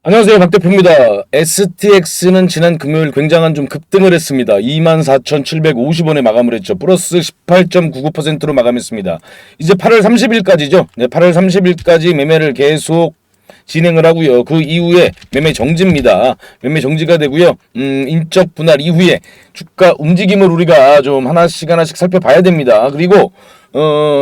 안녕하세요, 박 대표입니다. STX는 지난 금요일 굉장한 좀 급등을 했습니다. 24,750원에 마감을 했죠. 플러스 18.99%로 마감했습니다. 이제 8월 30일까지죠. 네, 8월 30일까지 매매를 계속 진행을 하고요. 그 이후에 매매 정지입니다. 매매 정지가 되고요. 인적 분할 이후에 주가 움직임을 우리가 좀 하나씩 살펴봐야 됩니다. 그리고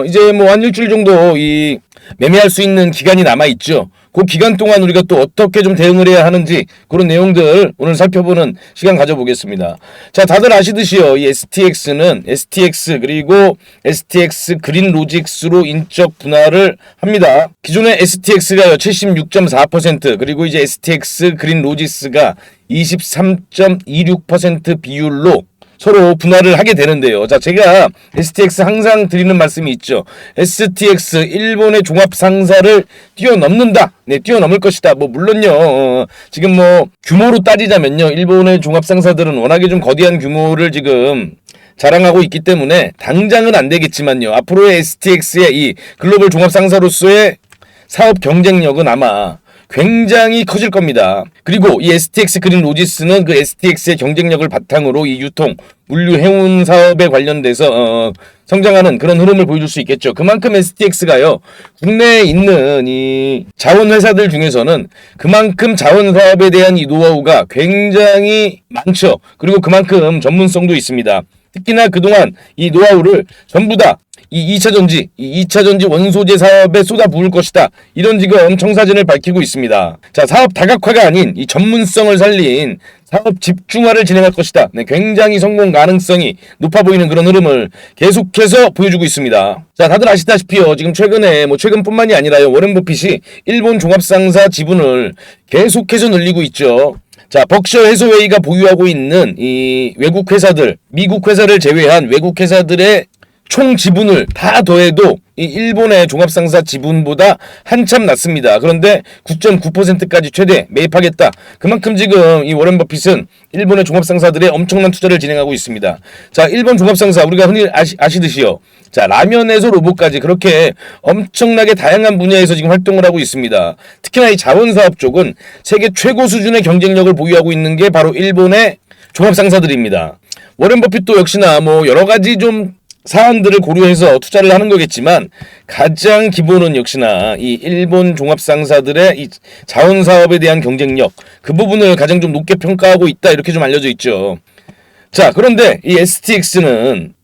이제 뭐 한 일주일 정도 이 매매할 수 있는 기간이 남아 있죠. 그 기간 동안 우리가 또 어떻게 좀 대응을 해야 하는지 그런 내용들 오늘 살펴보는 시간 가져보겠습니다. 자, 다들 아시듯이요. 이 STX는 STX 그리고 STX 그린 로직스로 인적 분할을 합니다. 기존의 STX가요 76.4% 그리고 이제 STX 그린 로직스가 23.26% 비율로 서로 분할을 하게 되는데요. 자, 제가 STX 항상 드리는 말씀이 있죠. STX 일본의 종합 상사를 뛰어넘는다. 네, 뛰어넘을 것이다. 뭐 물론요. 지금 뭐 규모로 따지자면요. 일본의 종합 상사들은 워낙에 좀 거대한 규모를 지금 자랑하고 있기 때문에 당장은 안 되겠지만요. 앞으로의 STX의 이 글로벌 종합 상사로서의 사업 경쟁력은 아마 굉장히 커질 겁니다. 그리고 이 STX 그린 로지스는 그 STX의 경쟁력을 바탕으로 이 유통, 물류, 해운 사업에 관련돼서 성장하는 그런 흐름을 보여줄 수 있겠죠. 그만큼 STX가요, 국내에 있는 이 자원 회사들 중에서는 그만큼 자원 사업에 대한 이 노하우가 굉장히 많죠. 그리고 그만큼 전문성도 있습니다. 특히나 그동안 이 노하우를 전부 다 이 2차 전지 원소재 사업에 쏟아부을 것이다. 이런 지금 청사진을 밝히고 있습니다. 자, 사업 다각화가 아닌 이 전문성을 살린 사업 집중화를 진행할 것이다. 네, 굉장히 성공 가능성이 높아 보이는 그런 흐름을 계속해서 보여주고 있습니다. 자, 다들 아시다시피요. 지금 최근에 최근뿐만이 아니라요. 워렌 버핏이 일본 종합상사 지분을 계속해서 늘리고 있죠. 자, 벅셔 해소웨이가 보유하고 있는 이 외국 회사들, 미국 회사를 제외한 외국 회사들의 총 지분을 다 더해도 이 일본의 종합상사 지분보다 한참 낮습니다. 그런데 9.9%까지 최대 매입하겠다. 그만큼 지금 이 워렌 버핏은 일본의 종합상사들의 엄청난 투자를 진행하고 있습니다. 자, 일본 종합상사 우리가 흔히 아시듯이요. 자, 라면에서 로봇까지 그렇게 엄청나게 다양한 분야에서 지금 활동을 하고 있습니다. 특히나 이 자원사업 쪽은 세계 최고 수준의 경쟁력을 보유하고 있는 게 바로 일본의 종합상사들입니다. 워렌 버핏도 역시나 뭐 여러 가지 좀 사안들을 고려해서 투자를 하는 거겠지만 가장 기본은 역시나 이 일본 종합상사들의 이 자원사업에 대한 경쟁력 그 부분을 가장 좀 높게 평가하고 있다 이렇게 좀 알려져 있죠. 자, 그런데 이 STX는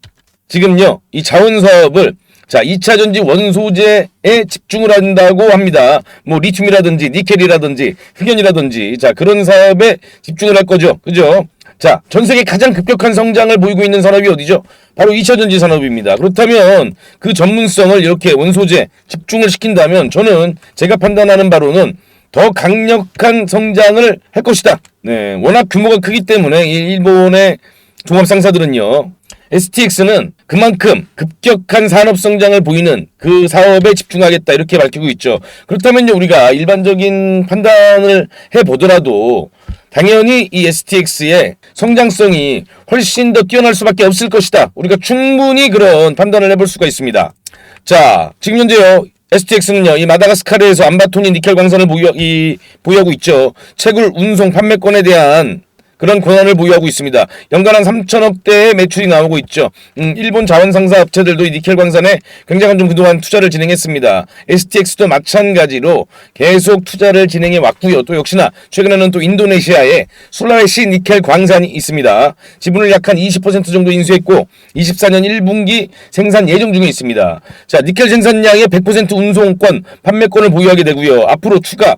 지금요 이 자원사업을 자 2차 전지 원소재에 집중을 한다고 합니다. 뭐 리튬이라든지 니켈이라든지 흑연이라든지 자 그런 사업에 집중을 할 거죠. 그죠? 자, 전 세계 가장 급격한 성장을 보이고 있는 산업이 어디죠? 바로 2차 전지 산업입니다. 그렇다면 그 전문성을 이렇게 원소재 집중을 시킨다면 저는 제가 판단하는 바로는 더 강력한 성장을 할 것이다. 네, 워낙 규모가 크기 때문에 일본의 종합상사들은요. STX는 그만큼 급격한 산업 성장을 보이는 그 사업에 집중하겠다 이렇게 밝히고 있죠. 그렇다면요 우리가 일반적인 판단을 해보더라도 당연히 이 STX의 성장성이 훨씬 더 뛰어날 수밖에 없을 것이다. 우리가 충분히 그런 판단을 해볼 수가 있습니다. 자, 지금 현재요. STX는요. 이 마다가스카르에서 암바토니 니켈 광산을 보유하고 있죠. 채굴, 운송, 판매권에 대한 그런 권한을 보유하고 있습니다. 연간 한 3천억 대의 매출이 나오고 있죠. 일본 자원상사 업체들도 이 니켈 광산에 굉장한 좀 그동안 투자를 진행했습니다. STX도 마찬가지로 계속 투자를 진행해 왔고요. 또 역시나 최근에는 또 인도네시아에 술라웨시 니켈 광산이 있습니다. 지분을 약 한 20% 정도 인수했고 24년 1분기 생산 예정 중에 있습니다. 자, 니켈 생산량의 100% 운송권, 판매권을 보유하게 되고요. 앞으로 추가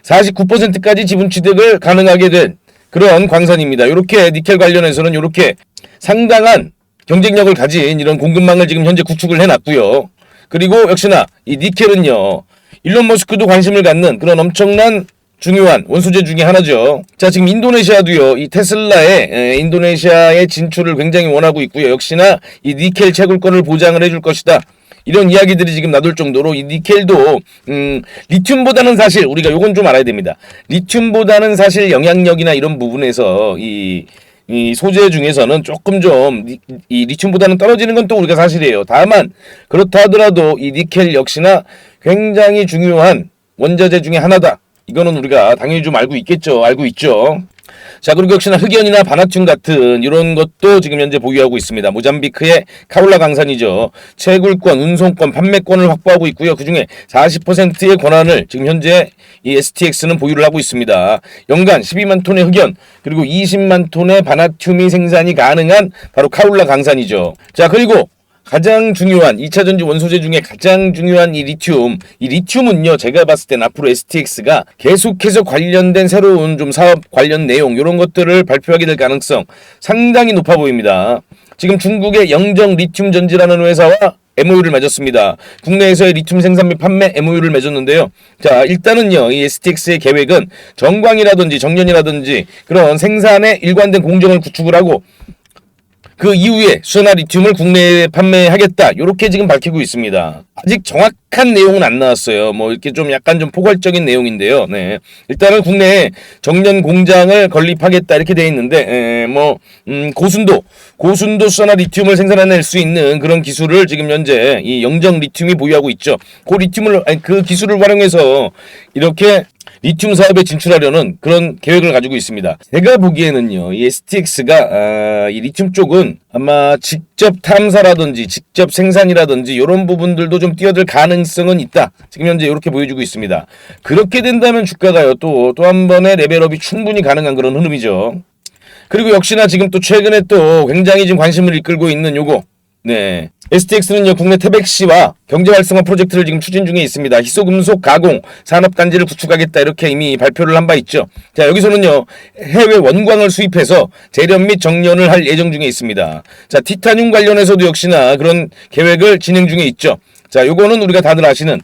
49%까지 지분 취득을 가능하게 된 그런 광산입니다. 이렇게 니켈 관련해서는 이렇게 상당한 경쟁력을 가진 이런 공급망을 지금 현재 구축을 해놨고요. 그리고 역시나 이 니켈은요. 일론 머스크도 관심을 갖는 그런 엄청난 중요한 원소재 중에 하나죠. 자, 지금 인도네시아도요. 이 테슬라의 인도네시아의 진출을 굉장히 원하고 있고요. 역시나 이 니켈 채굴권을 보장을 해줄 것이다. 이런 이야기들이 지금 나돌 정도로 이 니켈도 리튬보다는 사실 우리가 요건 좀 알아야 됩니다. 리튬보다는 사실 영향력이나 이런 부분에서 이 소재 중에서는 조금 좀 이 리튬보다는 떨어지는 건 또 우리가 사실이에요. 다만 그렇다 하더라도 이 니켈 역시나 굉장히 중요한 원자재 중에 하나다. 이거는 우리가 당연히 좀 알고 있겠죠. 알고 있죠. 자, 그리고 역시나 흑연이나 바나튬 같은 이런 것도 지금 현재 보유하고 있습니다. 모잠비크의 카울라 강산이죠. 채굴권, 운송권, 판매권을 확보하고 있고요. 그중에 40%의 권한을 지금 현재 이 STX는 보유를 하고 있습니다. 연간 12만 톤의 흑연 그리고 20만 톤의 바나튬이 생산이 가능한 바로 카울라 강산이죠. 자, 그리고 가장 중요한 2차 전지 원소재 중에 가장 중요한 이 리튬은요, 제가 봤을 땐 앞으로 STX가 계속해서 관련된 새로운 좀 사업 관련 내용 이런 것들을 발표하게 될 가능성 상당히 높아 보입니다. 지금 중국의 영정 리튬 전지라는 회사와 MOU를 맺었습니다. 국내에서의 리튬 생산 및 판매 MOU를 맺었는데요. 자, 일단은요, 이 STX의 계획은 정광이라든지 정년이라든지 그런 생산에 일관된 공정을 구축을 하고 그 이후에 수소나 리튬을 국내에 판매하겠다. 이렇게 지금 밝히고 있습니다. 아직 정확한 내용은 안 나왔어요. 뭐 이렇게 좀 약간 좀 포괄적인 내용인데요. 네. 일단은 국내에 정년 공장을 건립하겠다 이렇게 돼 있는데 고순도 수소나 리튬을 생산해낼 수 있는 그런 기술을 지금 현재 이 영정 리튬이 보유하고 있죠. 그 기술을 활용해서 이렇게 리튬 사업에 진출하려는 그런 계획을 가지고 있습니다. 제가 보기에는요, 이 STX가 이 리튬 쪽은 아마 직접 탐사라든지 직접 생산이라든지 이런 부분들도 좀 뛰어들 가능성은 있다. 지금 현재 이렇게 보여주고 있습니다. 그렇게 된다면 주가가요 또 한 번의 레벨업이 충분히 가능한 그런 흐름이죠. 그리고 역시나 지금 또 최근에 또 굉장히 지금 관심을 이끌고 있는 요거. 네. STX는요, 국내 태백시와 경제 활성화 프로젝트를 지금 추진 중에 있습니다. 희소금속 가공 산업단지를 구축하겠다 이렇게 이미 발표를 한 바 있죠. 자, 여기서는요, 해외 원광을 수입해서 재련 및 정련을 할 예정 중에 있습니다. 자, 티타늄 관련해서도 역시나 그런 계획을 진행 중에 있죠. 자, 요거는 우리가 다들 아시는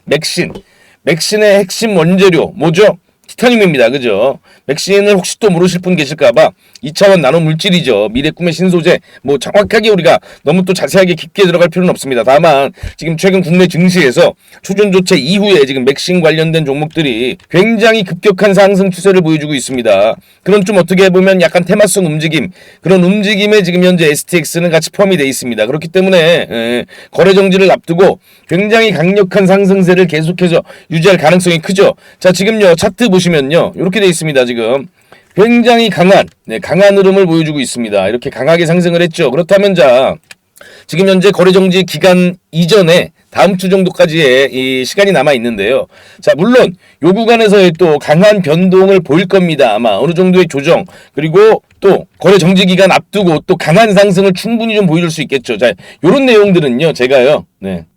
맥신의 핵심 원재료 뭐죠? 티타늄입니다. 그죠? 맥신을 혹시 또 모르실 분 계실까봐 2차원 나노 물질이죠. 미래 꿈의 신소재. 뭐 정확하게 우리가 너무 또 자세하게 깊게 들어갈 필요는 없습니다. 다만 지금 최근 국내 증시에서 추진 조치 이후에 지금 맥신 관련된 종목들이 굉장히 급격한 상승 추세를 보여주고 있습니다. 그런 좀 어떻게 보면 약간 테마성 움직임, 그런 움직임에 지금 현재 STX는 같이 포함이 되어 있습니다. 그렇기 때문에 거래 정지를 앞두고 굉장히 강력한 상승세를 계속해서 유지할 가능성이 크죠. 자, 지금요 차트 보시면요 이렇게 되어 있습니다. 지금 굉장히 강한 흐름을 보여주고 있습니다. 이렇게 강하게 상승을 했죠. 그렇다면 자, 지금 현재 거래 정지 기간 이전에 다음 주 정도까지의 이 시간이 남아 있는데요. 자, 물론 요 구간에서의 또 강한 변동을 보일 겁니다. 아마 어느 정도의 조정, 그리고 또 거래 정지 기간 앞두고 또 강한 상승을 충분히 좀 보여줄 수 있겠죠. 자, 요런 내용들은요, 제가요,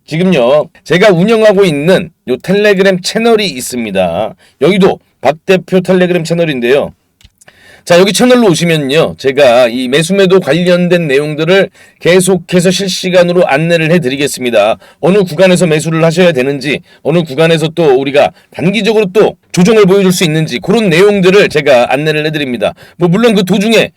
지금요, 제가 운영하고 있는 요 텔레그램 채널이 있습니다. 여기도 박 대표 텔레그램 채널인데요. 자, 여기 채널로 오시면요, 제가 이 매수매도 관련된 내용들을 계속해서 실시간으로 안내를 해드리겠습니다. 어느 구간에서 매수를 하셔야 되는지, 어느 구간에서 또 우리가 단기적으로 또 조정을 보여줄 수 있는지 그런 내용들을 제가 안내를 해드립니다. 뭐 물론 그 도중에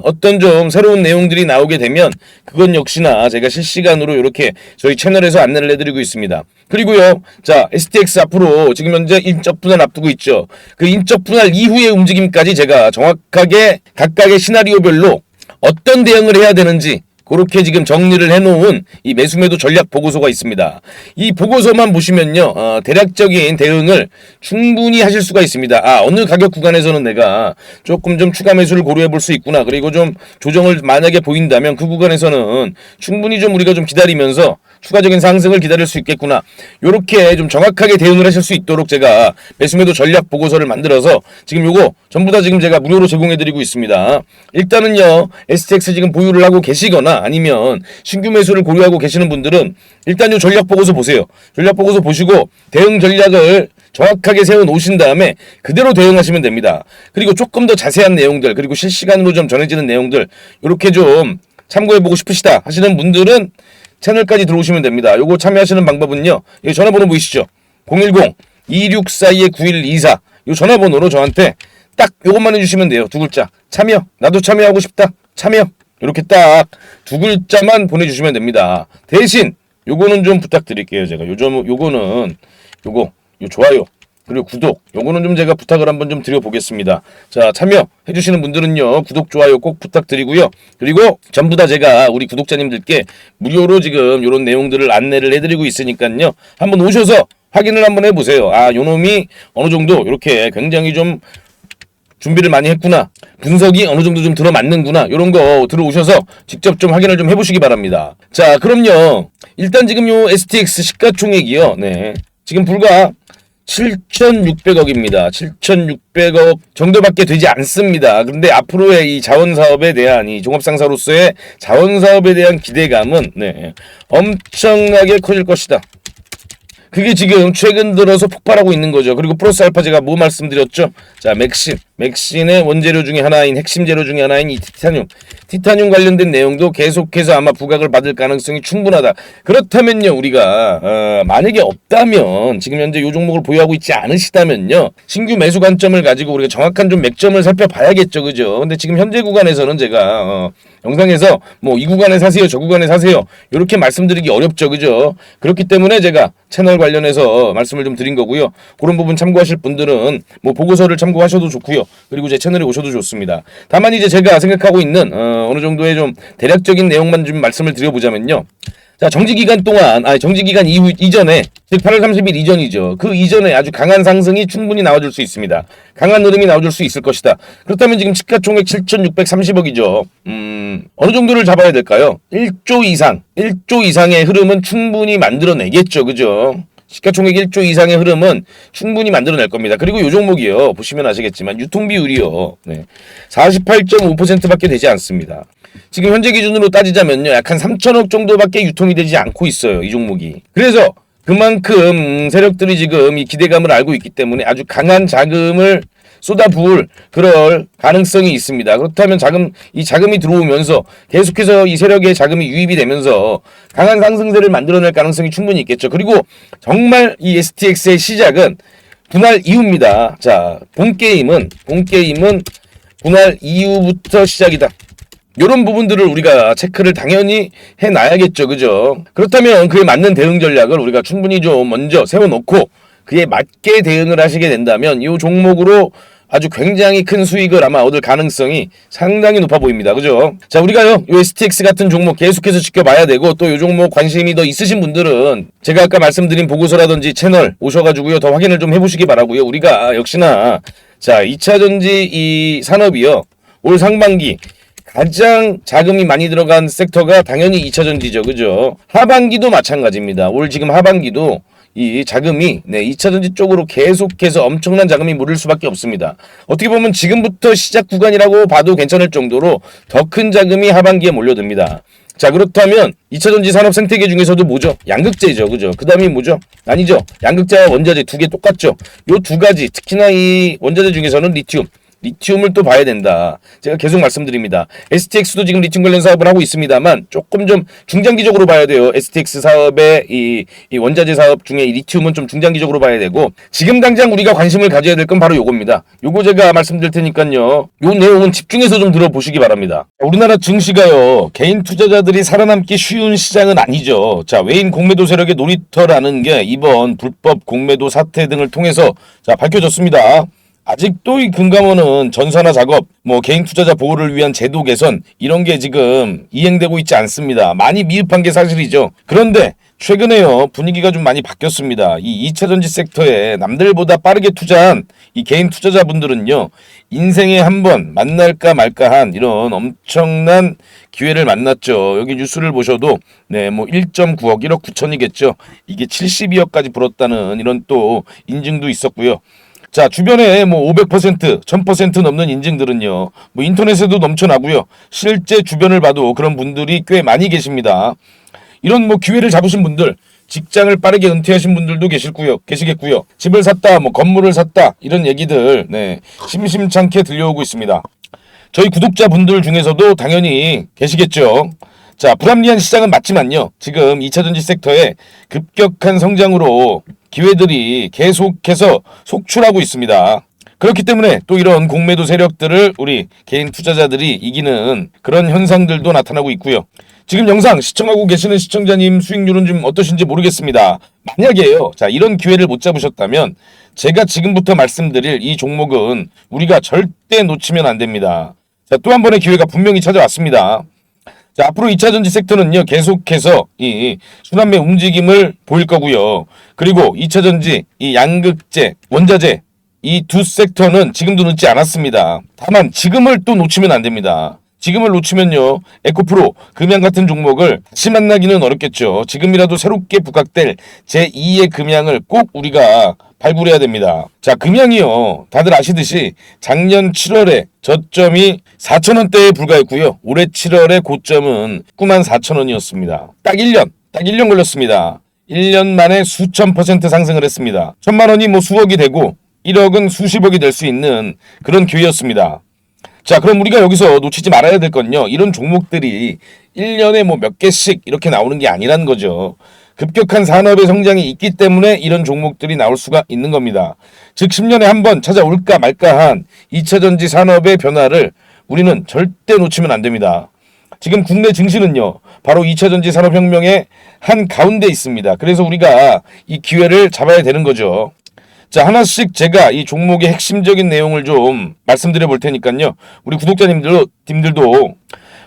어떤 좀 새로운 내용들이 나오게 되면 그건 역시나 제가 실시간으로 이렇게 저희 채널에서 안내를 해드리고 있습니다. 그리고요, 자, STX 앞으로 지금 현재 인적 분할 앞두고 있죠. 그 인적 분할 이후의 움직임까지 제가 정확하게 각각의 시나리오별로 어떤 대응을 해야 되는지 그렇게 지금 정리를 해놓은 이 매수매도 전략 보고서가 있습니다. 이 보고서만 보시면요, 대략적인 대응을 충분히 하실 수가 있습니다. 아, 어느 가격 구간에서는 내가 조금 좀 추가 매수를 고려해 볼 수 있구나. 그리고 좀 조정을 만약에 보인다면 그 구간에서는 충분히 좀 우리가 좀 기다리면서 추가적인 상승을 기다릴 수 있겠구나. 요렇게 좀 정확하게 대응을 하실 수 있도록 제가 매수매도 전략 보고서를 만들어서 지금 요거 전부 다 지금 제가 무료로 제공해드리고 있습니다. 일단은요, STX 지금 보유를 하고 계시거나 아니면 신규 매수를 고려하고 계시는 분들은 일단 요 전략 보고서 보세요. 전략 보고서 보시고 대응 전략을 정확하게 세워 놓으신 다음에 그대로 대응하시면 됩니다. 그리고 조금 더 자세한 내용들, 그리고 실시간으로 좀 전해지는 내용들 이렇게 좀 참고해보고 싶으시다 하시는 분들은 채널까지 들어오시면 됩니다. 요거 참여하시는 방법은요, 여기 전화번호 보이시죠? 010-2642-9124 요 전화번호로 저한테 딱 요것만 해주시면 돼요. 두 글자 참여, 나도 참여하고 싶다, 참여, 이렇게 딱 두 글자만 보내주시면 됩니다. 대신 요거는 좀 부탁드릴게요. 제가 요거는 요 좋아요 그리고 구독 요거는 좀 제가 부탁을 한번 좀 드려보겠습니다. 자, 참여해 주시는 분들은요, 구독 좋아요 꼭 부탁드리고요. 그리고 전부 다 제가 우리 구독자님들께 무료로 지금 요런 내용들을 안내를 해드리고 있으니까요, 한번 오셔서 확인을 한번 해보세요. 아, 요놈이 어느 정도 이렇게 굉장히 좀 준비를 많이 했구나. 분석이 어느 정도 좀 들어맞는구나. 이런 거 들어오셔서 직접 좀 확인을 좀 해보시기 바랍니다. 자, 그럼요. 일단 지금 요 STX 시가총액이요. 네. 지금 불과 7,600억입니다. 7,600억 정도밖에 되지 않습니다. 그런데 앞으로의 이 자원사업에 대한 이 종합상사로서의 자원사업에 대한 기대감은 네, 엄청나게 커질 것이다. 그게 지금 최근 들어서 폭발하고 있는 거죠. 그리고 플러스 알파 제가 뭐 말씀드렸죠? 자, 맥신의 원재료 중에 하나인 핵심 재료 중에 하나인 이 티타늄 관련된 내용도 계속해서 아마 부각을 받을 가능성이 충분하다. 그렇다면요, 우리가 만약에 없다면 지금 현재 이 종목을 보유하고 있지 않으시다면요, 신규 매수 관점을 가지고 우리가 정확한 좀 맥점을 살펴봐야겠죠, 그죠? 근데 지금 현재 구간에서는 제가 영상에서 뭐 이 구간에 사세요, 저 구간에 사세요 이렇게 말씀드리기 어렵죠, 그죠? 그렇기 때문에 제가 채널 관련해서 말씀을 좀 드린 거고요. 그런 부분 참고하실 분들은 뭐 보고서를 참고하셔도 좋고요. 그리고 제 채널에 오셔도 좋습니다. 다만 이제 제가 생각하고 있는 어느 정도의 좀 대략적인 내용만 좀 말씀을 드려보자면요. 자, 정지기간 동안, 정지기간 이전에, 즉 8월 30일 이전이죠. 그 이전에 아주 강한 상승이 충분히 나와줄 수 있습니다. 강한 흐름이 나와줄 수 있을 것이다. 그렇다면 지금 시가총액 7,630억이죠. 어느 정도를 잡아야 될까요? 1조 이상의 흐름은 충분히 만들어내겠죠. 그죠? 시가총액 1조 이상의 흐름은 충분히 만들어낼 겁니다. 그리고 이 종목이요. 보시면 아시겠지만 유통비율이요. 네. 48.5%밖에 되지 않습니다. 지금 현재 기준으로 따지자면요. 약 한 3천억 정도밖에 유통이 되지 않고 있어요. 이 종목이. 그래서 그만큼 세력들이 지금 이 기대감을 알고 있기 때문에 아주 강한 자금을 쏟아부을 그럴 가능성이 있습니다. 그렇다면 이 자금이 들어오면서 계속해서 이 세력의 자금이 유입이 되면서 강한 상승세를 만들어낼 가능성이 충분히 있겠죠. 그리고 정말 이 STX의 시작은 분할 이후입니다. 자, 본 게임은 분할 이후부터 시작이다. 이런 부분들을 우리가 체크를 당연히 해놔야겠죠. 그죠? 그렇다면 그에 맞는 대응 전략을 우리가 충분히 좀 먼저 세워놓고 그에 맞게 대응을 하시게 된다면 이 종목으로 아주 굉장히 큰 수익을 아마 얻을 가능성이 상당히 높아 보입니다. 그죠? 자, 우리가요, 이 STX 같은 종목 계속해서 지켜봐야 되고, 또 이 종목 관심이 더 있으신 분들은 제가 아까 말씀드린 보고서라든지 채널 오셔가지고요, 더 확인을 좀 해보시기 바라고요. 우리가 역시나, 자, 2차전지 이 산업이요, 올 상반기, 가장 자금이 많이 들어간 섹터가 당연히 2차전지죠. 그죠? 하반기도 마찬가지입니다. 올 지금 하반기도 이 자금이 2차전지 쪽으로 계속해서 엄청난 자금이 몰릴 수밖에 없습니다. 어떻게 보면 지금부터 시작 구간이라고 봐도 괜찮을 정도로 더 큰 자금이 하반기에 몰려듭니다. 자, 그렇다면 2차전지 산업 생태계 중에서도 뭐죠? 양극재죠. 그죠? 그 다음이 뭐죠? 아니죠. 양극재와 원자재 두 개 똑같죠. 요 두 가지, 특히나 이 원자재 중에서는 리튬을 또 봐야 된다. 제가 계속 말씀드립니다. STX도 지금 리튬 관련 사업을 하고 있습니다만 조금 좀 중장기적으로 봐야 돼요. STX 사업의 이 원자재 사업 중에 이 리튬은 좀 중장기적으로 봐야 되고, 지금 당장 우리가 관심을 가져야 될 건 바로 요겁니다. 요거 제가 말씀드릴 테니까요. 요 내용은 집중해서 좀 들어보시기 바랍니다. 우리나라 증시가요, 개인 투자자들이 살아남기 쉬운 시장은 아니죠. 자, 외인 공매도 세력의 놀이터라는 게 이번 불법 공매도 사태 등을 통해서 자, 밝혀졌습니다. 아직도 이 금감원은 전산화 작업, 개인 투자자 보호를 위한 제도 개선 이런 게 지금 이행되고 있지 않습니다. 많이 미흡한 게 사실이죠. 그런데 최근에요, 분위기가 좀 많이 바뀌었습니다. 이 2차전지 섹터에 남들보다 빠르게 투자한 이 개인 투자자분들은요, 인생에 한 번 만날까 말까한 이런 엄청난 기회를 만났죠. 여기 뉴스를 보셔도 1.9억, 1억 9천이겠죠. 이게 72억까지 불었다는 이런 또 인증도 있었고요. 자, 주변에 500%, 1000% 넘는 인증들은요, 인터넷에도 넘쳐나고요. 실제 주변을 봐도 그런 분들이 꽤 많이 계십니다. 이런 기회를 잡으신 분들, 직장을 빠르게 은퇴하신 분들도 계시겠고요. 집을 샀다, 건물을 샀다, 이런 얘기들, 심심찮게 들려오고 있습니다. 저희 구독자분들 중에서도 당연히 계시겠죠. 자, 불합리한 시장은 맞지만요, 지금 2차전지 섹터에 급격한 성장으로 기회들이 계속해서 속출하고 있습니다. 그렇기 때문에 또 이런 공매도 세력들을 우리 개인 투자자들이 이기는 그런 현상들도 나타나고 있고요. 지금 영상 시청하고 계시는 시청자님 수익률은 좀 어떠신지 모르겠습니다. 만약에요, 자, 이런 기회를 못 잡으셨다면 제가 지금부터 말씀드릴 이 종목은 우리가 절대 놓치면 안 됩니다. 자, 또 한 번의 기회가 분명히 찾아왔습니다. 자, 앞으로 2차전지 섹터는요, 계속해서 이 순환매 움직임을 보일 거고요. 그리고 2차전지, 이 양극재, 원자재, 이 두 섹터는 지금도 늦지 않았습니다. 다만 지금을 또 놓치면 안 됩니다. 지금을 놓치면요, 에코프로, 금양 같은 종목을 다시 만나기는 어렵겠죠. 지금이라도 새롭게 부각될 제2의 금양을 꼭 우리가 발굴해야 됩니다. 자, 금양이요, 다들 아시듯이 작년 7월에 저점이 4,000원대에 불과했고요. 올해 7월에 고점은 94,000원이었습니다. 딱 1년 걸렸습니다. 1년 만에 수천 % 상승을 했습니다. 1,000만 원이 뭐 수억이 되고 1억은 수십억이 될 수 있는 그런 기회였습니다. 자, 그럼 우리가 여기서 놓치지 말아야 될 건요, 이런 종목들이 1년에 뭐 몇 개씩 이렇게 나오는 게 아니란 거죠. 급격한 산업의 성장이 있기 때문에 이런 종목들이 나올 수가 있는 겁니다. 즉 10년에 한 번 찾아올까 말까한 2차전지 산업의 변화를 우리는 절대 놓치면 안 됩니다. 지금 국내 증시는요, 바로 2차전지 산업혁명의 한 가운데 있습니다. 그래서 우리가 이 기회를 잡아야 되는 거죠. 자, 하나씩 제가 이 종목의 핵심적인 내용을 좀 말씀드려 볼 테니까요, 우리 구독자님들도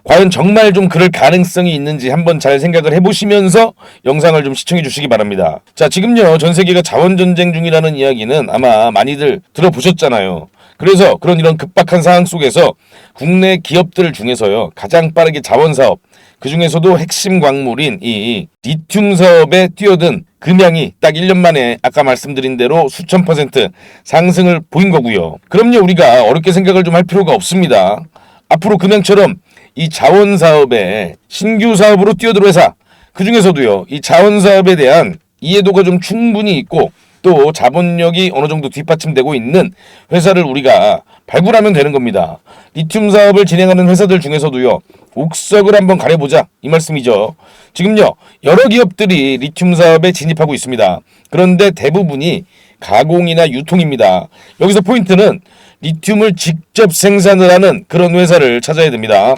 과연 정말 좀 그럴 가능성이 있는지 한번 잘 생각을 해보시면서 영상을 좀 시청해 주시기 바랍니다. 자, 지금요, 전 세계가 자원전쟁 중이라는 이야기는 아마 많이들 들어보셨잖아요. 그래서 이런 급박한 상황 속에서 국내 기업들 중에서요, 가장 빠르게 자원사업, 그 중에서도 핵심 광물인 이 리튬 사업에 뛰어든 금양이 딱 1년 만에 아까 말씀드린 대로 수천 % 상승을 보인 거고요. 그럼요, 우리가 어렵게 생각을 좀 할 필요가 없습니다. 앞으로 금양처럼 이 자원 사업에 신규 사업으로 뛰어들 회사, 그 중에서도요, 이 자원 사업에 대한 이해도가 좀 충분히 있고 또 자본력이 어느 정도 뒷받침되고 있는 회사를 우리가 발굴하면 되는 겁니다. 리튬 사업을 진행하는 회사들 중에서도요, 옥석을 한번 가려보자, 이 말씀이죠. 지금요, 여러 기업들이 리튬 사업에 진입하고 있습니다. 그런데 대부분이 가공이나 유통입니다. 여기서 포인트는 리튬을 직접 생산을 하는 그런 회사를 찾아야 됩니다.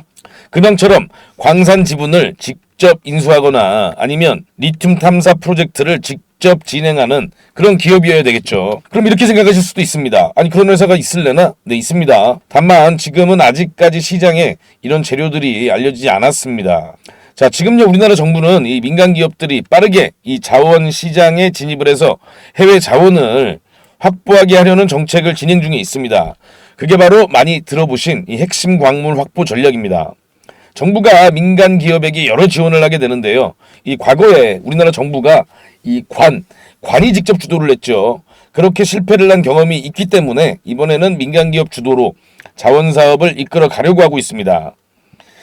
금양처럼 광산 지분을 직접 인수하거나 아니면 리튬 탐사 프로젝트를 직접 진행하는 그런 기업이어야 되겠죠. 그럼 이렇게 생각하실 수도 있습니다. 아니, 그런 회사가 있을래나? 네, 있습니다. 다만 지금은 아직까지 시장에 이런 재료들이 알려지지 않았습니다. 자, 지금요, 우리나라 정부는 이 민간 기업들이 빠르게 이 자원 시장에 진입을 해서 해외 자원을 확보하게 하려는 정책을 진행 중에 있습니다. 그게 바로 많이 들어보신 이 핵심 광물 확보 전략입니다. 정부가 민간 기업에게 여러 지원을 하게 되는데요, 이 과거에 우리나라 정부가 이 관이 직접 주도를 했죠. 그렇게 실패를 한 경험이 있기 때문에 이번에는 민간 기업 주도로 자원 사업을 이끌어 가려고 하고 있습니다.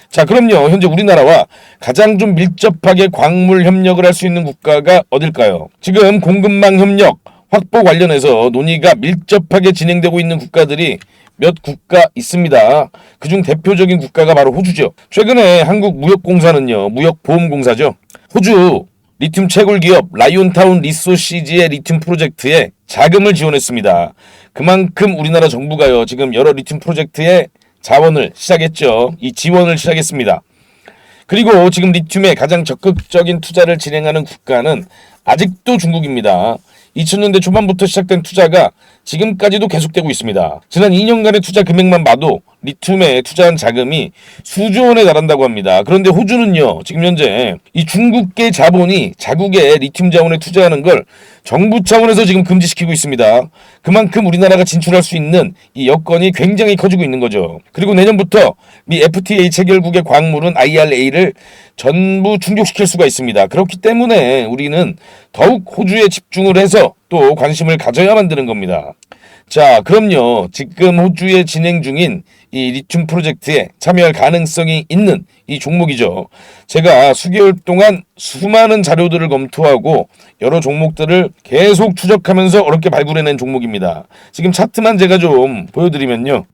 자, 그럼요, 현재 우리나라와 가장 좀 밀접하게 광물 협력을 할 수 있는 국가가 어딜까요? 지금 공급망 협력 확보 관련해서 논의가 밀접하게 진행되고 있는 국가들이 몇 국가 있습니다. 그중 대표적인 국가가 바로 호주죠. 최근에 한국무역공사는요, 무역보험공사죠, 호주 리튬 채굴 기업 라이온타운 리소시즈의 리튬 프로젝트에 자금을 지원했습니다. 그만큼 우리나라 정부가요, 지금 여러 리튬 프로젝트에 자원을 시작했죠. 이 지원을 시작했습니다. 그리고 지금 리튬에 가장 적극적인 투자를 진행하는 국가는 아직도 중국입니다. 2000년대 초반부터 시작된 투자가 지금까지도 계속되고 있습니다. 지난 2년간의 투자 금액만 봐도 리튬에 투자한 자금이 수조 원에 달한다고 합니다. 그런데 호주는요, 지금 현재 이 중국계 자본이 자국의 리튬 자원에 투자하는 걸 정부 차원에서 지금 금지시키고 있습니다. 그만큼 우리나라가 진출할 수 있는 이 여건이 굉장히 커지고 있는 거죠. 그리고 내년부터 미 FTA 체결국의 광물은 IRA를 전부 충족시킬 수가 있습니다. 그렇기 때문에 우리는 더욱 호주에 집중을 해서 또 관심을 가져야만 되는 겁니다. 자, 그럼요, 지금 호주에 진행 중인 이 리튬 프로젝트에 참여할 가능성이 있는 이 종목이죠. 제가 수개월 동안 수많은 자료들을 검토하고 여러 종목들을 계속 추적하면서 어렵게 발굴해낸 종목입니다. 지금 차트만 제가 좀 보여드리면요,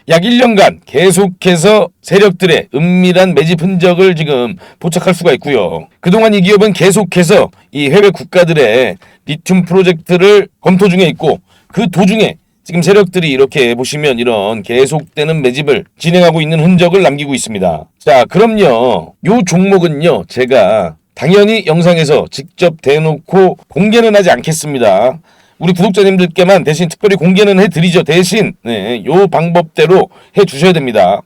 약 1년간 계속해서 세력들의 은밀한 매집 흔적을 지금 포착할 수가 있고요. 그동안 이 기업은 계속해서 이 해외 국가들의 리튬 프로젝트를 검토 중에 있고, 그 도중에 지금 세력들이 이렇게 보시면 이런 계속되는 매집을 진행하고 있는 흔적을 남기고 있습니다. 자, 그럼요, 요 종목은요, 제가 당연히 영상에서 직접 대놓고 공개는 하지 않겠습니다. 우리 구독자님들께만 대신 특별히 공개는 해드리죠. 대신 요 방법대로 해주셔야 됩니다.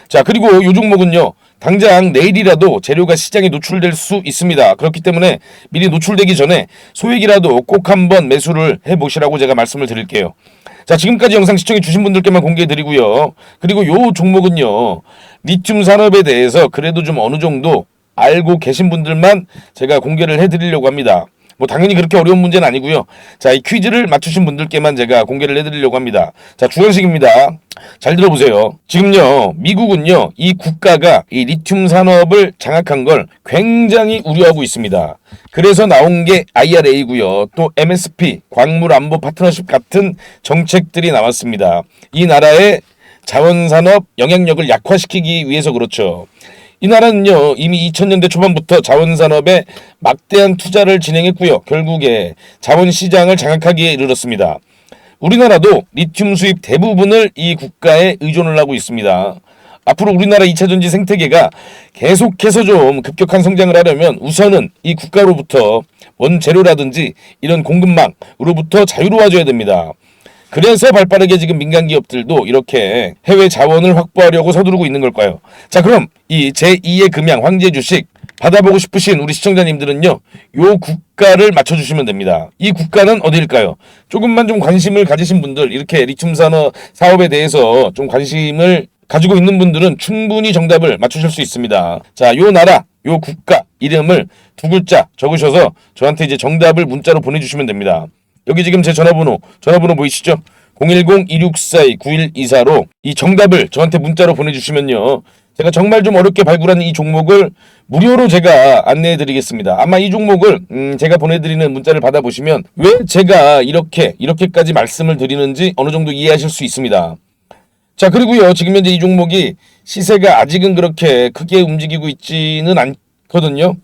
자, 그리고 요 종목은요, 당장 내일이라도 재료가 시장에 노출될 수 있습니다. 그렇기 때문에 미리 노출되기 전에 소액이라도 꼭 한번 매수를 해보시라고 제가 말씀을 드릴게요. 자, 지금까지 영상 시청해 주신 분들께만 공개해드리고요. 그리고 요 종목은요, 리튬 산업에 대해서 그래도 좀 어느 정도 알고 계신 분들만 제가 공개를 해드리려고 합니다. 뭐 당연히 그렇게 어려운 문제는 아니고요. 자, 이 퀴즈를 맞추신 분들께만 제가 공개를 해드리려고 합니다. 자, 주관식입니다. 잘 들어보세요. 지금요, 미국은요, 이 국가가 이 리튬 산업을 장악한 걸 굉장히 우려하고 있습니다. 그래서 나온 게 IRA고요. 또 MSP, 광물 안보 파트너십 같은 정책들이 나왔습니다. 이 나라의 자원산업 영향력을 약화시키기 위해서 그렇죠. 이 나라는요, 이미 2000년대 초반부터 자원산업에 막대한 투자를 진행했고요. 결국에 자원시장을 장악하기에 이르렀습니다. 우리나라도 리튬 수입 대부분을 이 국가에 의존을 하고 있습니다. 앞으로 우리나라 2차전지 생태계가 계속해서 좀 급격한 성장을 하려면 우선은 이 국가로부터 원재료라든지 이런 공급망으로부터 자유로워져야 됩니다. 그래서 발빠르게 지금 민간 기업들도 이렇게 해외 자원을 확보하려고 서두르고 있는 걸까요? 자, 그럼 이 제2의 금양 황제 주식 받아보고 싶으신 우리 시청자님들은요, 요 국가를 맞춰주시면 됩니다. 이 국가는 어디일까요? 조금만 좀 관심을 가지신 분들, 이렇게 리튬 산업 사업에 대해서 좀 관심을 가지고 있는 분들은 충분히 정답을 맞추실 수 있습니다. 자, 요 나라, 요 국가 이름을 두 글자 적으셔서 저한테 이제 정답을 문자로 보내주시면 됩니다. 여기 지금 제 전화번호 보이시죠? 010-2642-9124로 이 정답을 저한테 문자로 보내주시면요, 제가 정말 좀 어렵게 발굴한 이 종목을 무료로 제가 안내해드리겠습니다. 아마 이 종목을 제가 보내드리는 문자를 받아보시면 왜 제가 이렇게까지 말씀을 드리는지 어느 정도 이해하실 수 있습니다. 자, 그리고요, 지금 현재 이 종목이 시세가 아직은 그렇게 크게 움직이고 있지는 않거든요.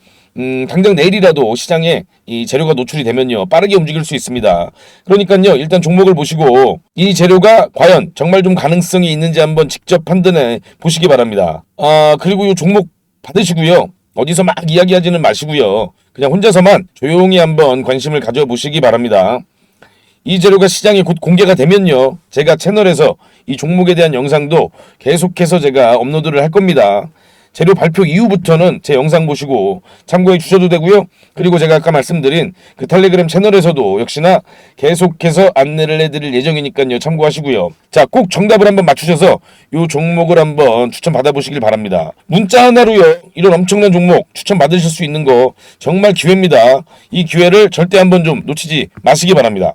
당장 내일이라도 시장에 이 재료가 노출이 되면요, 빠르게 움직일 수 있습니다. 그러니까요, 일단 종목을 보시고 이 재료가 과연 정말 좀 가능성이 있는지 한번 직접 판단해 보시기 바랍니다. 그리고 이 종목 받으시고요, 어디서 막 이야기하지는 마시고요, 그냥 혼자서만 조용히 한번 관심을 가져보시기 바랍니다. 이 재료가 시장에 곧 공개가 되면요, 제가 채널에서 이 종목에 대한 영상도 계속해서 제가 업로드를 할 겁니다. 재료 발표 이후부터는 제 영상 보시고 참고해 주셔도 되고요. 그리고 제가 아까 말씀드린 그 텔레그램 채널에서도 역시나 계속해서 안내를 해드릴 예정이니까요, 참고하시고요. 자, 꼭 정답을 한번 맞추셔서 이 종목을 한번 추천 받아보시길 바랍니다. 문자 하나로요, 이런 엄청난 종목 추천 받으실 수 있는 거 정말 기회입니다. 이 기회를 절대 한번 좀 놓치지 마시기 바랍니다.